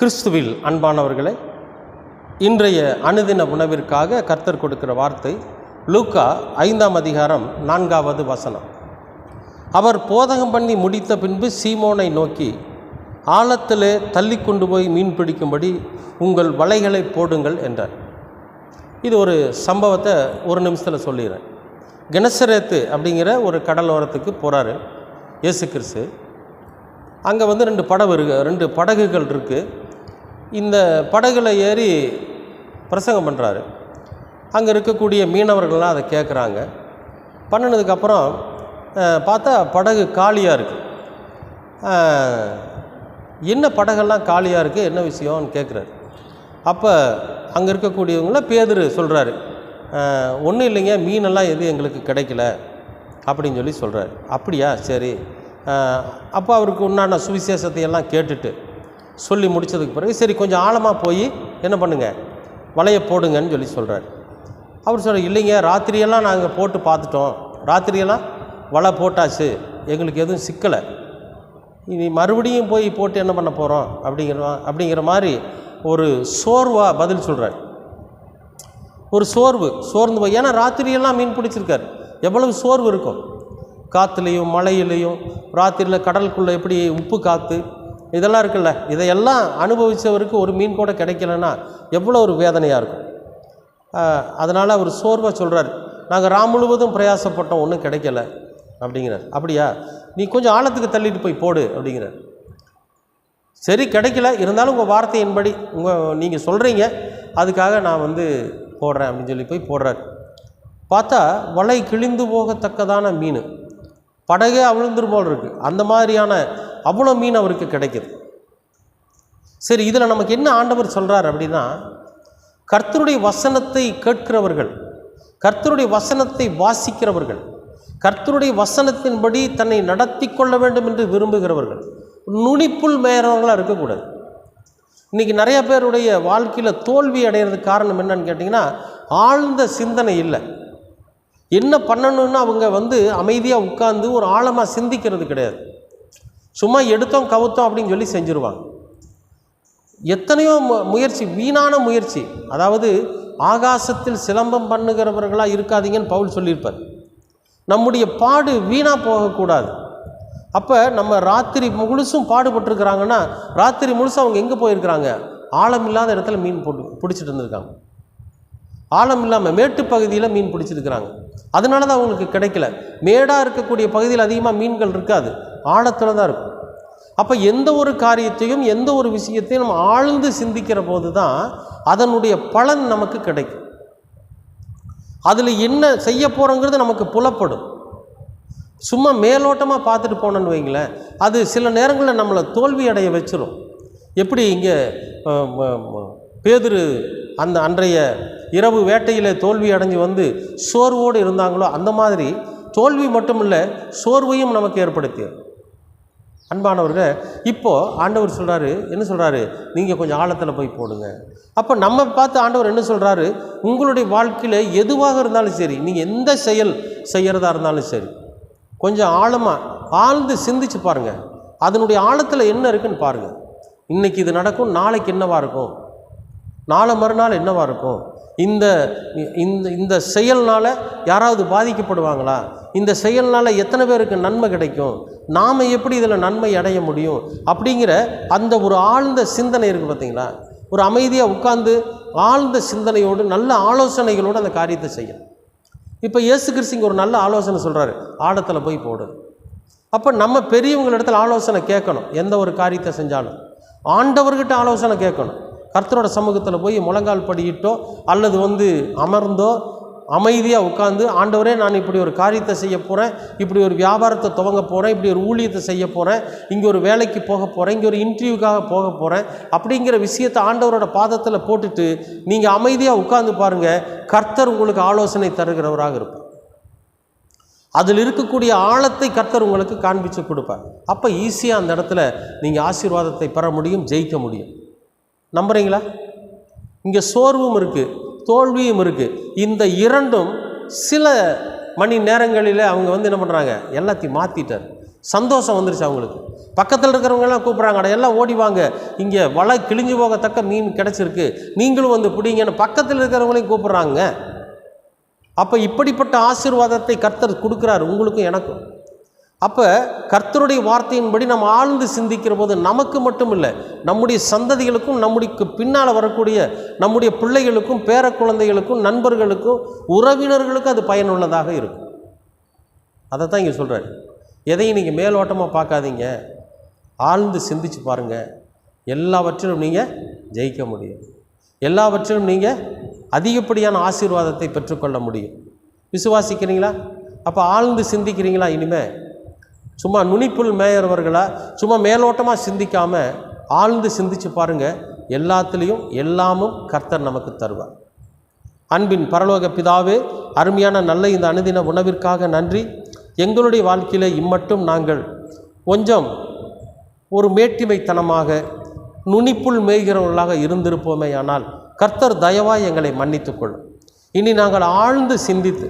கிறிஸ்துவில் அன்பானவர்களே, இன்றைய அனுதின உணவிற்காக கர்த்தர் கொடுக்கிற வார்த்தை லூக்கா 5ஆம் அதிகாரம் 4வது வசனம். அவர் போதகம் பண்ணி முடித்த பின்பு சீமோனை நோக்கி, ஆழத்திலே தள்ளி கொண்டு போய் மீன் பிடிக்கும்படி உங்கள் வலைகளை போடுங்கள் என்றார். இது ஒரு சம்பவத்தை ஒரு நிமிஷத்தில் சொல்லிடுறேன். கெனசரேத்து அப்படிங்கிற ஒரு கடலோரத்துக்கு போகிறாரு இயேசு கிறிஸ்து. அங்கே வந்து ரெண்டு படகுகள் இருக்குது. இந்த படகுல ஏறி பிரசங்கம் பண்ணுறாரு. அங்கே இருக்கக்கூடிய மீனவர்கள்லாம் அதை கேட்குறாங்க. பண்ணினதுக்கப்புறம் பார்த்தா படகு காலியாக இருக்குது. என்ன படகெல்லாம் காலியாக இருக்குது, என்ன விஷயம்னு கேட்குறாரு. அப்போ அங்கே இருக்கக்கூடியவங்கள பேதுரு சொல்கிறாரு, ஒன்றும் இல்லைங்க, மீனெல்லாம் எதுவும் எங்களுக்கு கிடைக்கல அப்படின்னு சொல்லி சொல்கிறாரு. அப்படியா, சரி. அப்போ அவருக்கு உண்டான சுவிசேஷத்தை எல்லாம் கேட்டுட்டு சொல்லி முடித்ததுக்கு பிறகு, சரி கொஞ்சம் ஆழமாக போய் என்ன பண்ணுங்கள், வலையை போடுங்கன்னு சொல்லி சொல்கிறார். அவர் சொல்கிறார், இல்லைங்க, ராத்திரியெல்லாம் நாங்கள் போட்டு பார்த்துட்டோம், ராத்திரியெல்லாம் வலை போட்டாச்சு, எங்களுக்கு எதுவும் சிக்கலை, இனி மறுபடியும் போய் போட்டு என்ன பண்ண போகிறோம் அப்படிங்கிற மாதிரி ஒரு சோர்வாக பதில் சொல்கிறார். ஒரு சோர்ந்து போய், ஏன்னா ராத்திரியெல்லாம் மீன் பிடிச்சிருக்கார். எவ்வளவு சோர்வு இருக்கும், காற்றுலேயும் மழையிலையும், ராத்திரியில் கடலுக்குள்ளே எப்படி உப்பு காற்று இதெல்லாம் இருக்குல்ல, இதையெல்லாம் அனுபவித்தவருக்கு ஒரு மீன் கூட கிடைக்கலன்னா எவ்வளோ ஒரு வேதனையாக இருக்கும். அதனால் அவர் சோர்வாக சொல்கிறார், நாங்கள் ராம் முழுவதும் பிரயாசப்பட்டோம், ஒன்றும் கிடைக்கல அப்படிங்கிறார். அப்படியா, நீ கொஞ்சம் ஆழத்துக்கு தள்ளிட்டு போய் போடு அப்படிங்கிறார். சரி, கிடைக்கல, இருந்தாலும் உங்கள் வார்த்தையின்படி நீங்கள் சொல்கிறீங்க, அதுக்காக நான் வந்து போடுறேன் அப்படின்னு சொல்லி போய் போடுறார். பார்த்தா வலை கிழிந்து போகத்தக்கதான மீன், படகே அவிழ்ந்துரு போல் இருக்குது, அந்த மாதிரியான அவ்வளோ மீன் அவருக்கு கிடைக்கிது. சரி, இதில் நமக்கு என்ன ஆண்டவர் சொல்கிறார் அப்படின்னா, கர்த்தருடைய வசனத்தை கேட்கிறவர்கள், கர்த்தருடைய வசனத்தை வாசிக்கிறவர்கள், கர்த்தருடைய வசனத்தின்படி தன்னை நடத்தி கொள்ள வேண்டும் என்று விரும்புகிறவர்கள் நுனிப்புள் மேயறவங்களாக இருக்கக்கூடாது. இன்றைக்கி நிறைய பேருடைய வாழ்க்கையில் தோல்வி அடைகிறதுக்கு காரணம் என்னன்னு கேட்டிங்கன்னா, ஆழ்ந்த சிந்தனை இல்லை. என்ன பண்ணணும்னு அவங்க வந்து அமைதியாக உட்கார்ந்து ஒரு ஆழமாக சிந்திக்கிறது கிடையாது. சும்மா எடுத்தோம் கவுத்தோம் அப்படின்னு சொல்லி செஞ்சுருவாங்க. எத்தனையோ முயற்சி, வீணான முயற்சி. அதாவது ஆகாசத்தில் சிலம்பம் பண்ணுகிறவர்களாக இருக்காதீங்கன்னு பவுல் சொல்லியிருப்பார். நம்முடைய பாடு வீணாக போகக்கூடாது. அப்போ நம்ம ராத்திரி முழுசும் பாடுபட்டுருக்குறாங்கன்னா, ராத்திரி முழுசும் அவங்க எங்கே போயிருக்கிறாங்க, ஆழம் இல்லாத இடத்துல மீன் பிடிச்சிட்டு இருந்திருக்காங்க. ஆழம் இல்லாமல் மேட்டு பகுதியில் மீன் பிடிச்சிருக்கிறாங்க. அதனால தான் அவங்களுக்கு கிடைக்கல. மேடாக இருக்கக்கூடிய பகுதியில் அதிகமாக மீன்கள் இருக்காது, ஆழத்தில் தான் இருக்கும். அப்போ எந்த ஒரு காரியத்தையும் எந்த ஒரு விஷயத்தையும் நம்ம ஆழ்ந்து சிந்திக்கிற போது தான் அதனுடைய பலன் நமக்கு கிடைக்கும். அதில் என்ன செய்ய போகிறோங்கிறது நமக்கு புலப்படும். சும்மா மேலோட்டமாக பார்த்துட்டு போனோன்னு வைங்களேன், அது சில நேரங்களில் நம்மளை தோல்வி அடைய வச்சிடும். எப்படி இங்கே பேதுரு அன்றைய இரவு வேட்டையில் தோல்வி அடைஞ்சு வந்து சோர்வோடு இருந்தாங்களோ, அந்த மாதிரி தோல்வி மட்டும் இல்லை, சோர்வையும் நமக்கு ஏற்படுத்தியது. அன்பானவர்கள், இப்போது ஆண்டவர் சொல்கிறாரு, என்ன சொல்கிறாரு, நீங்கள் கொஞ்சம் ஆழத்தில் போய் போடுங்க. அப்போ நம்ம பார்த்து ஆண்டவர் என்ன சொல்கிறாரு, உங்களுடைய வாழ்க்கையில் எதுவாக இருந்தாலும் சரி, நீங்கள் எந்த செயல் செய்கிறதா இருந்தாலும் சரி, கொஞ்சம் ஆழ்ந்து சிந்திச்சு பாருங்கள். அதனுடைய ஆழத்தில் என்ன இருக்குன்னு பாருங்கள். இன்றைக்கி இது நடக்கும், நாளைக்கு என்னவாக இருக்கும், நாளை மறுநாள் என்னவாக இருக்கும், இந்த செயல்னால் யாராவது பாதிக்கப்படுவாங்களா, இந்த செயல்னால் எத்தனை பேருக்கு நன்மை கிடைக்கும், நாம் எப்படி இதில் நன்மை அடைய முடியும் அப்படிங்கிற அந்த ஒரு ஆழ்ந்த சிந்தனை இருக்குது பார்த்தீங்களா. ஒரு அமைதியாக உட்கார்ந்து ஆழ்ந்த சிந்தனையோடு நல்ல ஆலோசனைகளோடு அந்த காரியத்தை செய்யணும். இப்போ இயேசு கிறிஸ்து ஒரு நல்ல ஆலோசனை சொல்கிறாரு, ஆழத்தில் போய் போடு. அப்போ நம்ம பெரியவங்களிடத்தில் ஆலோசனை கேட்கணும். எந்த ஒரு காரியத்தை செஞ்சாலும் ஆண்டவர்கிட்ட ஆலோசனை கேட்கணும். கர்த்தரோட சமூகத்தில் போய் முழங்கால் படியிட்டோ அல்லது வந்து அமர்ந்தோ அமைதியாக உட்காந்து, ஆண்டவரே, நான் இப்படி ஒரு காரியத்தை செய்ய போகிறேன், இப்படி ஒரு வியாபாரத்தை துவங்க போகிறேன், இப்படி ஒரு ஊழியத்தை செய்ய போகிறேன், இங்கே ஒரு வேலைக்கு போக போகிறேன், இங்கே ஒரு இன்டர்வியூக்காக போக போகிறேன் அப்படிங்கிற விஷயத்தை ஆண்டவரோட பாதத்தில் போட்டுட்டு நீங்கள் அமைதியாக உட்கார்ந்து பாருங்கள், கர்த்தர் உங்களுக்கு ஆலோசனை தருகிறவராக இருப்பார். அதில் இருக்கக்கூடிய ஆழத்தை கர்த்தர் உங்களுக்கு காண்பித்து கொடுப்பார். அப்போ ஈஸியாக அந்த இடத்துல நீங்கள் ஆசீர்வாதத்தை பெற முடியும், ஜெயிக்க முடியும். நம்புறீங்களா? இங்கே சோர்வும் இருக்குது, தோல்வியும் இருக்குது. இந்த இரண்டும் சில மணி நேரங்களில் அவங்க வந்து என்ன பண்ணுறாங்க, எல்லாத்தையும் மாற்றிட்டார். சந்தோஷம் வந்துருச்சு அவங்களுக்கு. பக்கத்தில் இருக்கிறவங்கெல்லாம் கூப்பிட்றாங்க, எல்லாம் ஓடி வாங்க, இங்கே வலை கிழிஞ்சு போகத்தக்க மீன் கிடச்சிருக்கு, நீங்களும் வந்து பிடிங்கன்னு பக்கத்தில் இருக்கிறவங்களையும் கூப்பிட்றாங்க. அப்போ இப்படிப்பட்ட ஆசீர்வாதத்தை கர்த்தர் கொடுக்குறாரு உங்களுக்கும் எனக்கும். அப்போ கர்த்தருடைய வார்த்தையின்படி நம்ம ஆழ்ந்து சிந்திக்கிற போது நமக்கு மட்டும் இல்லை, நம்முடைய சந்ததிகளுக்கும், நம்முடைய பின்னால் வரக்கூடிய நம்முடைய பிள்ளைகளுக்கும், பேர குழந்தைகளுக்கும், நண்பர்களுக்கும், உறவினர்களுக்கும் அது பயனுள்ளதாக இருக்கும். அதை தான் இங்கே சொல்கிறார். எதையும் நீங்கள் மேலோட்டமாக பார்க்காதீங்க, ஆழ்ந்து சிந்திச்சு பாருங்கள். எல்லாவற்றிலும் நீங்கள் ஜெயிக்க முடியும், எல்லாவற்றிலும் நீங்கள் அதிகப்படியான ஆசீர்வாதத்தை பெற்றுக்கொள்ள முடியும். விசுவாசிக்கிறீங்களா? அப்போ ஆழ்ந்து சிந்திக்கிறீங்களா? இனிமேல் சும்மா நுனிப்புல் மேயறவர்களா சும்மா மேலோட்டமாக சிந்திக்காமல் ஆழ்ந்து சிந்திச்சு பாருங்கள். எல்லாத்துலேயும் எல்லாமும் கர்த்தர் நமக்கு தருவார். அன்பின் பரலோக பிதாவே, அருமையான நல்ல இந்த அனுதின உணவிற்காக நன்றி. எங்களுடைய வாழ்க்கையில் இம்மட்டும் நாங்கள் கொஞ்சம் ஒரு மேட்டிமைத்தனமாக நுனிப்புல் மேய்கிறவர்களாக இருந்திருப்போமே, ஆனால் கர்த்தர் தயவாய் எங்களை மன்னித்துக்கொள்ளும். இனி நாங்கள் ஆழ்ந்து சிந்தித்து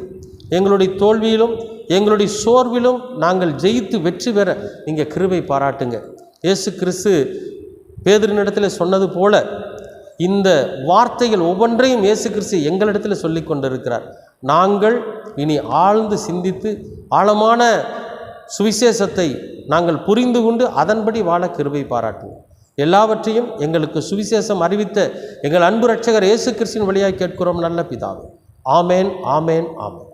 எங்களுடைய தோல்வியிலும் எங்களுடைய சோர்விலும் நாங்கள் ஜெயித்து வெற்றி பெற நீங்கள் கிருபை பாராட்டுங்க. இயேசு கிறிஸ்து பேதுருவினிடத்தில் சொன்னது போல இந்த வார்த்தைகள் ஒவ்வொன்றையும் இயேசு கிறிஸ்து எங்களிடத்தில் சொல்லி கொண்டிருக்கிறார். நாங்கள் இனி ஆழ்ந்து சிந்தித்து ஆழமான சுவிசேஷத்தை நாங்கள் புரிந்து கொண்டு அதன்படி வாழ கிருபை பாராட்டுவோம். எல்லாவற்றையும் எங்களுக்கு சுவிசேஷம் அறிவித்த எங்கள் அன்பு இரட்சகர் இயேசு கிறிஸ்துவின் வழியாக கேட்கிறோம் நல்ல பிதாவே. ஆமேன், ஆமேன், ஆமேன்.